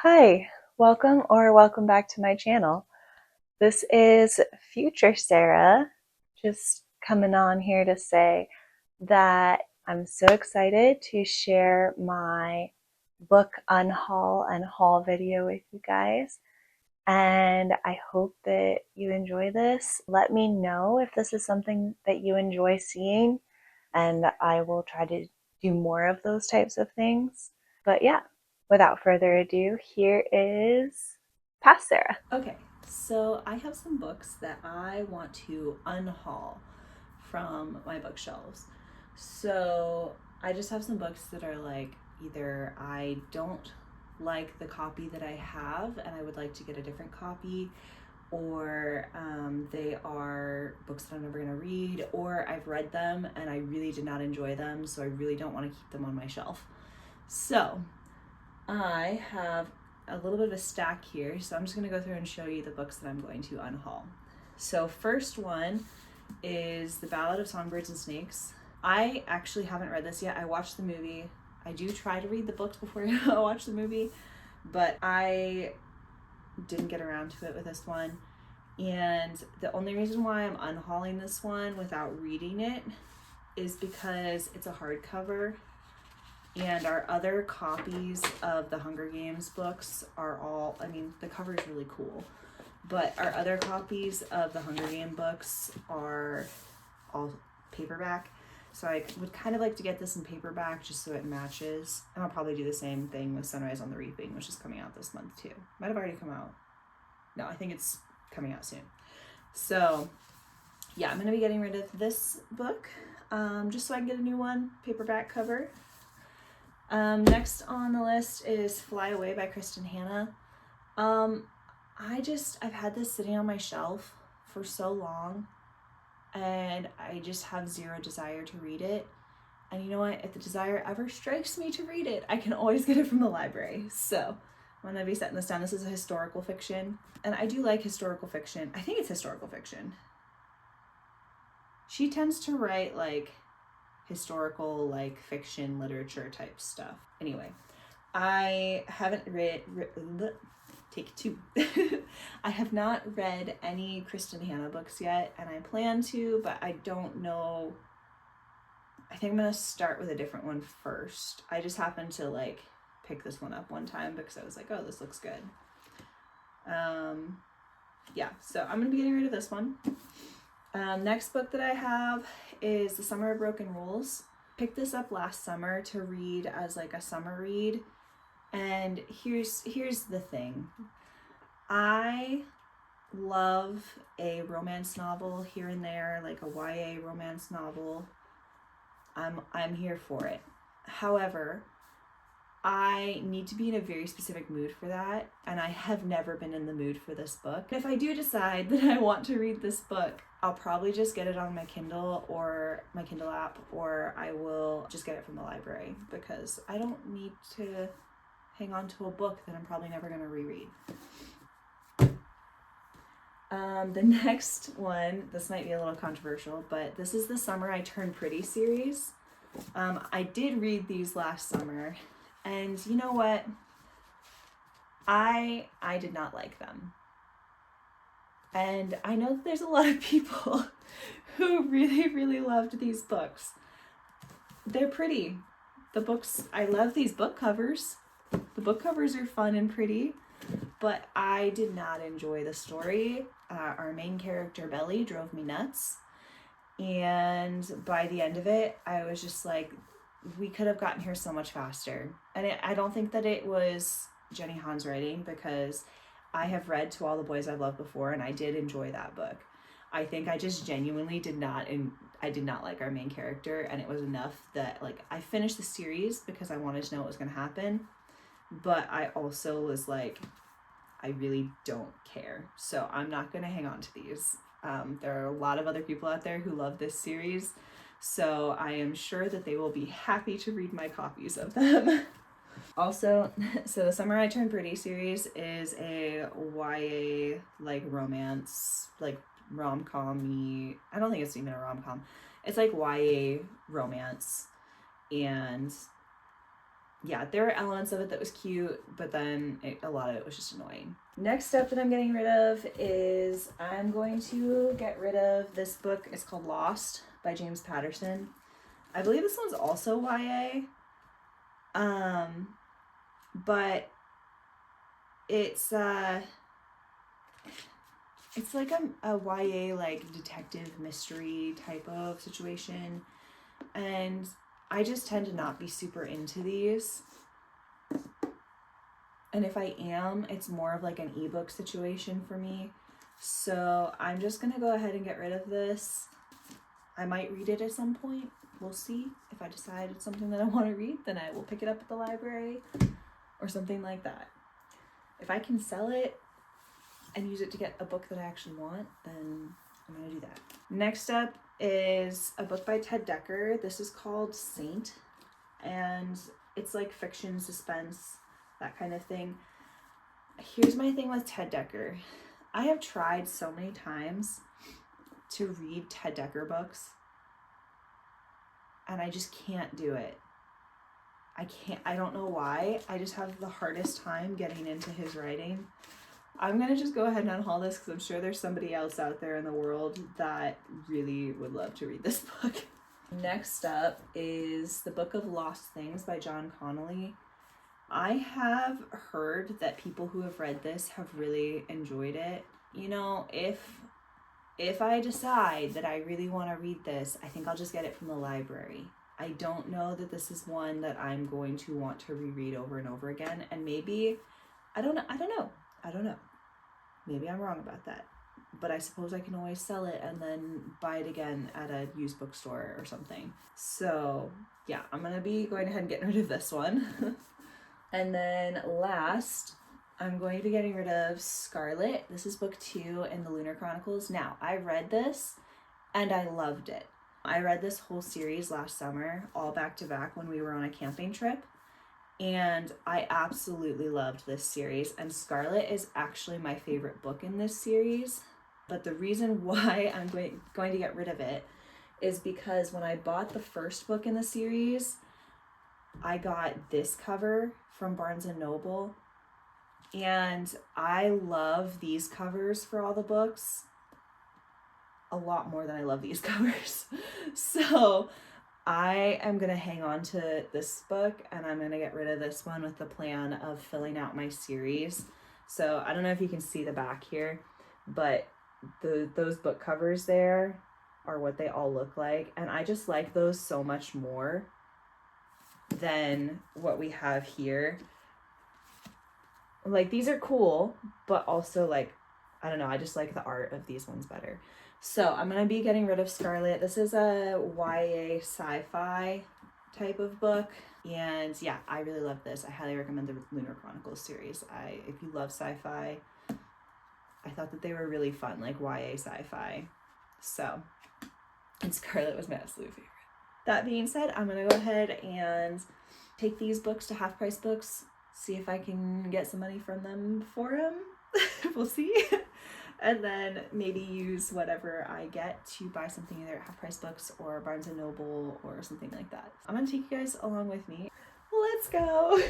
Hi, welcome back to my channel. This is future Sarah, just coming on here to say that I'm so excited to share my book unhaul and haul video with you guys. And I hope that you enjoy this. Let me know if this is something that you enjoy seeing, and I will try to do more of those types of things. But yeah, without further ado, here is past Sarah. Okay, so I have some books that I want to unhaul from my bookshelves. So I just have some books that are like either I don't like the copy that I have and I would like to get a different copy, or they are books that I'm never going to read, or I've read them and I really did not enjoy them, so I really don't want to keep them on my shelf. So I have a little bit of a stack here, so I'm just going to go through and show you the books that I'm going to unhaul. So first one is The Ballad of Songbirds and Snakes. I actually haven't read this yet. I watched the movie. I do try to read the books before I watch the movie, but I didn't get around to it with this one. And the only reason why I'm unhauling this one without reading it is because it's a hardcover, and our other copies of the Hunger Games books are all, I mean, the cover is really cool, but our other copies of the Hunger Game books are all paperback. So I would kind of like to get this in paperback just so it matches. And I'll probably do the same thing with Sunrise on the Reaping, which is coming out this month too. Might have already come out. No, I think it's coming out soon. So yeah, I'm going to be getting rid of this book just so I can get a new one, paperback cover. Next on the list is Fly Away by Kristen Hanna. I've had this sitting on my shelf for so long, and I just have zero desire to read it. And you know what? If the desire ever strikes me to read it, I can always get it from the library. So I'm gonna be setting this down. This is a historical fiction, and I do like historical fiction. I think it's historical fiction. She tends to write like historical, like fiction literature type stuff. Anyway, I haven't read take two. I have not read any Kristen Hanna books yet, and I plan to, but I don't know. I think I'm gonna start with a different one first. I just happened to like pick this one up one time because I was like, oh, this looks good. Yeah, so I'm gonna be getting rid of this one. Next book that I have is The Summer of Broken Rules. Picked this up last summer to read as like a summer read, and here's the thing. I love a romance novel here and there, like a YA romance novel. I'm here for it. However, I need to be in a very specific mood for that, and I have never been in the mood for this book. If I do decide that I want to read this book, I'll probably just get it on my Kindle or my Kindle app, or I will just get it from the library because I don't need to hang on to a book that I'm probably never going to reread. The next one, this might be a little controversial, but this is the Summer I Turned Pretty series. I did read these last summer, and you know what? I did not like them. And I know that there's a lot of people who really, really loved these books. They're pretty. The books, I love these book covers. The book covers are fun and pretty, but I did not enjoy the story. Our main character, Belly, drove me nuts. And by the end of it, I was just like, we could have gotten here so much faster. And I don't think that it was Jenny Han's writing, because I have read To All the Boys I've Loved Before, and I did enjoy that book. I think I just genuinely did not, and I did not like our main character, and it was enough that like I finished the series because I wanted to know what was going to happen, but I also was like, I really don't care, so I'm not going to hang on to these. There are a lot of other people out there who love this series, so I am sure that they will be happy to read my copies of them. Also, so the Summer I Turned Pretty series is a YA like romance, like rom-com-y. I don't think it's even a rom-com. It's like YA romance, and yeah, there were elements of it that was cute, but then a lot of it was just annoying. Next up that I'm getting rid of is I'm going to get rid of this book. It's called Lost by James Patterson. I believe this one's also YA. But it's like a YA like detective mystery type of situation, and I just tend to not be super into these. And if I am, it's more of like an ebook situation for me. So I'm just gonna go ahead and get rid of this. I might read it at some point. We'll see. If I decide it's something that I want to read, then I will pick it up at the library or something like that. If I can sell it and use it to get a book that I actually want, then I'm gonna do that. Next up is a book by Ted Dekker. This is called Saint, and it's like fiction, suspense, that kind of thing. Here's my thing with Ted Dekker. I have tried so many times to read Ted Dekker books, and I just can't do it. I don't know why. I just have the hardest time getting into his writing. I'm gonna just go ahead and unhaul this because I'm sure there's somebody else out there in the world that really would love to read this book. Next up is the Book of Lost Things by John Connolly. I have heard that people who have read this have really enjoyed it. You know, if I decide that I really want to read this, I think I'll just get it from the library. I don't know that this is one that I'm going to want to reread over and over again. And maybe, I don't know. Maybe I'm wrong about that. But I suppose I can always sell it and then buy it again at a used bookstore or something. So yeah, I'm going to be going ahead and getting rid of this one. And then last, I'm going to be getting rid of Scarlet. This is book 2 in the Lunar Chronicles. Now, I read this and I loved it. I read this whole series last summer, all back to back when we were on a camping trip. And I absolutely loved this series. And Scarlet is actually my favorite book in this series. But the reason why I'm going to get rid of it is because when I bought the first book in the series, I got this cover from Barnes & Noble. And I love these covers for all the books a lot more than I love these covers. So I am going to hang on to this book and I'm going to get rid of this one with the plan of filling out my series. So I don't know if you can see the back here, but those book covers there are what they all look like. And I just like those so much more than what we have here. Like, these are cool, but also like, I don't know, I just like the art of these ones better. So I'm going to be getting rid of Scarlet. This is a YA sci-fi type of book. And yeah, I really love this. I highly recommend the Lunar Chronicles series. If you love sci-fi, I thought that they were really fun, like YA sci-fi. So, and Scarlet was my absolute favorite. That being said, I'm going to go ahead and take these books to Half Price Books, see if I can get some money from them for them. We'll see. And then maybe use whatever I get to buy something either at Half Price Books or Barnes & Noble or something like that. I'm going to take you guys along with me. Let's go!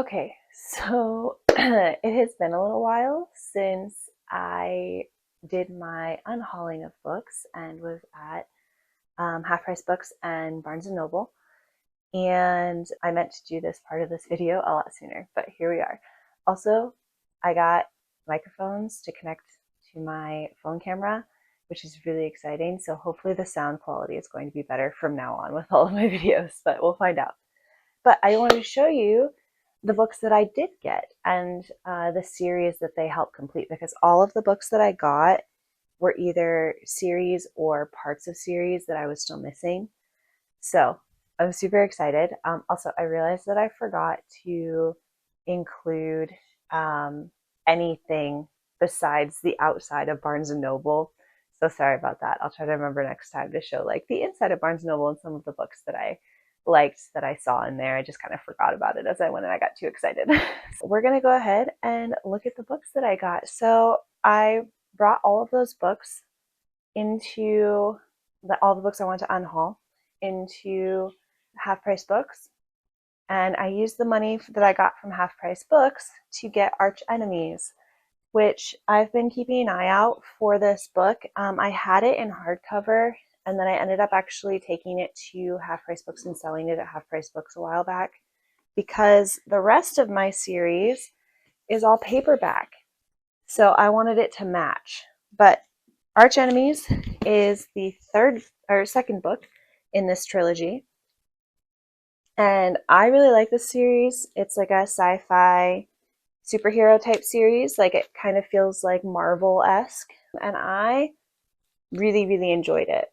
Okay, so it has been a little while since I did my unhauling of books and was at Half Price Books and Barnes and Noble. And I meant to do this part of this video a lot sooner, but here we are. Also, I got microphones to connect to my phone camera, which is really exciting. So hopefully the sound quality is going to be better from now on with all of my videos, but we'll find out. But I wanted to show you the books that I did get and the series that they helped complete, because all of the books that I got were either series or parts of series that I was still missing. So I'm super excited. Also, I realized that I forgot to include anything besides the outside of Barnes and Noble. So sorry about that. I'll try to remember next time to show like the inside of Barnes and Noble and some of the books that I liked that I saw in there. I just kind of forgot about it as I went and I got too excited. So we're going to go ahead and look at the books that I got. So I brought all of those books into all the books I want to unhaul into Half Price Books. And I used the money that I got from Half Price Books to get Arch Enemies, which I've been keeping an eye out for this book. I had it in hardcover, and then I ended up actually taking it to Half Price Books and selling it at Half Price Books a while back, because the rest of my series is all paperback. So I wanted it to match. But Arch Enemies is the second book in this trilogy. And I really like this series. It's like a sci-fi superhero type series. Like it kind of feels like Marvel-esque. And I really, really enjoyed it.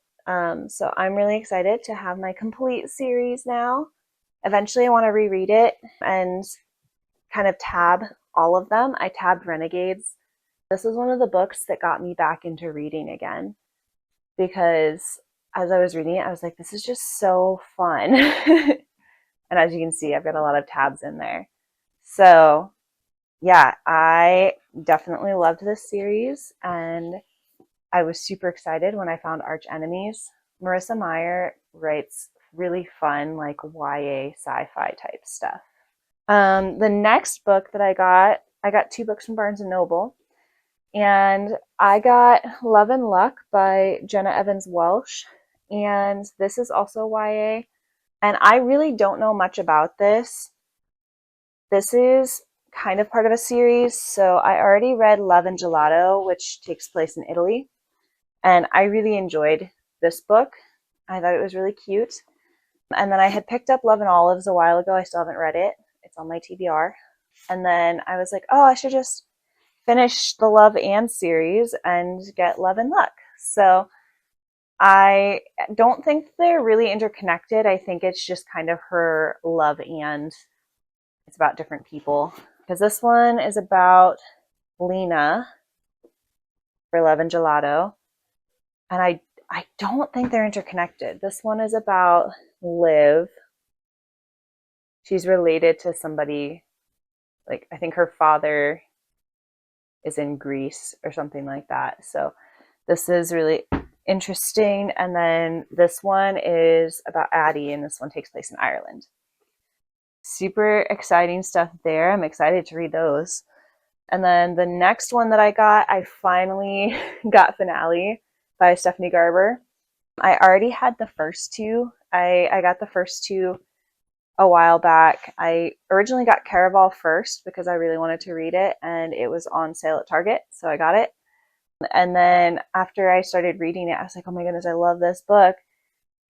So I'm really excited to have my complete series now. Eventually I want to reread it and kind of tab all of them. I tabbed Renegades. This was one of the books that got me back into reading again, because as I was reading it, I was like, this is just so fun. And as you can see, I've got a lot of tabs in there. So yeah, I definitely loved this series, and I was super excited when I found Arch Enemies. Marissa Meyer writes really fun, like YA sci-fi type stuff. The next book that I got two books from Barnes and Noble, and I got Love and Luck by Jenna Evans Welsh, and this is also YA. And I really don't know much about this. This is kind of part of a series. So I already read Love and Gelato, which takes place in Italy. And I really enjoyed this book. I thought it was really cute. And then I had picked up Love and Olives a while ago. I still haven't read it. It's on my TBR. And then I was like, oh, I should just finish the Love and series and get Love and Luck. So I don't think they're really interconnected. I think it's just kind of her love, and it's about different people. Because this one is about Lena for Love and Gelato. And I don't think they're interconnected. This one is about Liv. She's related to somebody, like I think her father is in Greece or something like that. So this is really interesting. And then this one is about Addie, and this one takes place in Ireland. Super exciting stuff there. I'm excited to read those. And then the next one that I finally got Finale by Stephanie Garber. I already had the first two. I got the first two a while back. I originally got Caraval first because I really wanted to read it, and it was on sale at Target, so I got it. And then after I started reading it, I was like, oh my goodness, I love this book.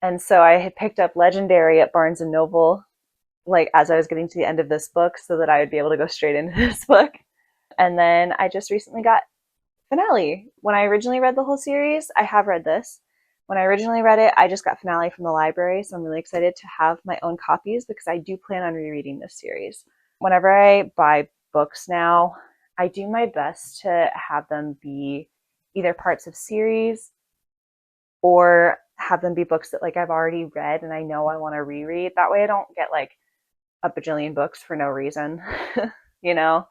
And so I had picked up Legendary at Barnes and Noble, like as I was getting to the end of this book, so that I would be able to go straight into this book. And then I just recently got Finale. When I originally read the whole series, I have read this. When I originally read it, I just got Finale from the library, so I'm really excited to have my own copies because I do plan on rereading this series. Whenever I buy books now, I do my best to have them be either parts of series or have them be books that like I've already read and I know I want to reread. That way I don't get like a bajillion books for no reason, you know,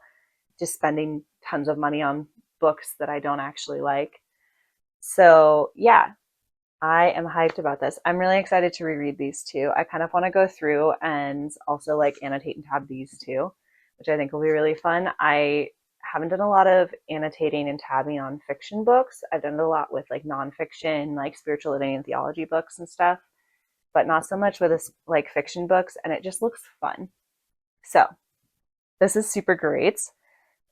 just spending tons of money on books that I don't actually like. So yeah, I am hyped about this. I'm really excited to reread these two. I kind of want to go through and also like annotate and tab these two. which I think will be really fun. I haven't done a lot of annotating and tabbing on fiction books. I've done it a lot with like nonfiction, like spiritual living and theology books and stuff, but not so much with this like fiction books, and it just looks fun. So this is super great.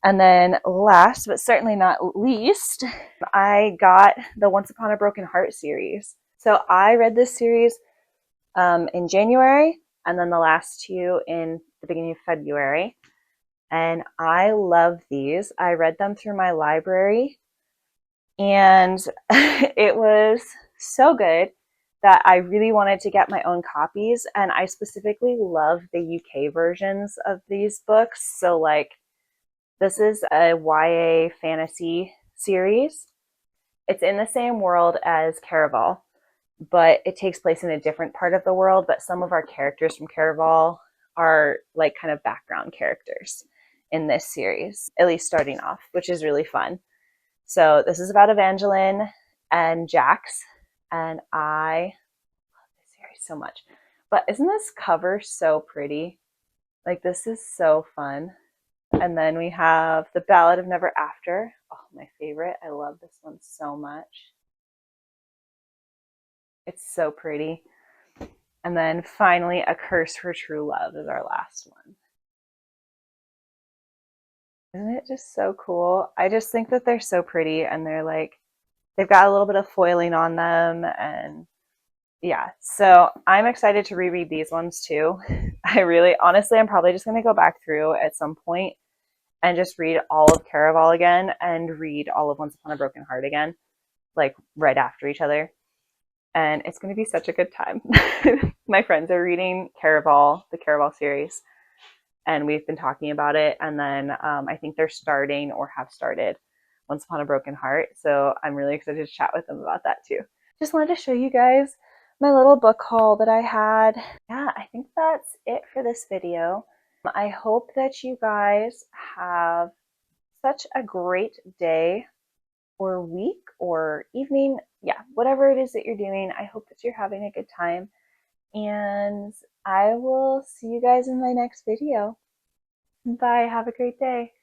And then last but certainly not least, I got the Once Upon a Broken Heart series. So I read this series in January, and then the last two in the beginning of February. And I love these. I read them through my library, and it was so good that I really wanted to get my own copies. And I specifically love the UK versions of these books. So, like, this is a YA fantasy series. It's in the same world as Caraval, but it takes place in a different part of the world. But some of our characters from Caraval are like kind of background characters in this series, at least starting off, which is really fun. So this is about Evangeline and Jax, and I love this series so much. But isn't this cover so pretty? Like, this is so fun. And then we have The Ballad of Never After. Oh, my favorite. I love this one so much. It's so pretty. And then finally, A Curse for True Love is our last one. Isn't it just so cool? I just think that they're so pretty, and they're like, they've got a little bit of foiling on them, and yeah. So I'm excited to reread these ones too. I really, honestly, I'm probably just going to go back through at some point and just read all of Caraval again and read all of Once Upon a Broken Heart again, like right after each other. And it's going to be such a good time. My friends are reading Caraval, the Caraval series, and we've been talking about it. And then I think they're starting or have started Once Upon a Broken Heart. So I'm really excited to chat with them about that too. Just wanted to show you guys my little book haul that I had. Yeah, I think that's it for this video. I hope that you guys have such a great day or week or evening. Yeah, whatever it is that you're doing, I hope that you're having a good time. And I will see you guys in my next video. Bye. Have a great day.